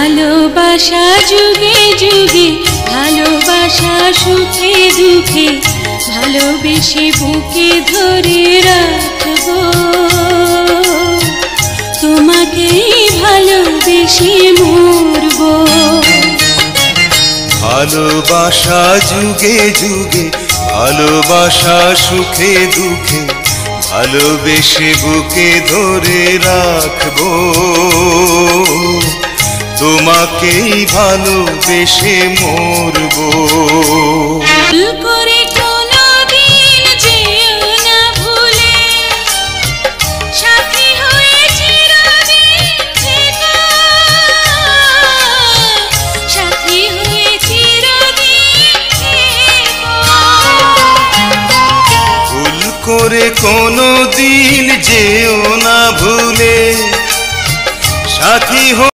ভালোবাসা যুগে যুগে, ভালোবাসা সুখে দুঃখে, ভালোবেসে বুকে ধরে রাখবো, তোমাকেই ভালোবেসে মরবো। ভালোবাসা যুগে যুগে, ভালোবাসা সুখে দুঃখে, ভালোবেসে বুকে ধরে রাখবো, তোমাকেই ভালোবেসে মরবো। করে কোনদিন যেও না ভুলে, সাথী হয়ে চিরদিন থেকো, সাথী হয়ে চিরদিন থেকো। ভুল করে কোনদিন যেও না ভুলে, সাথী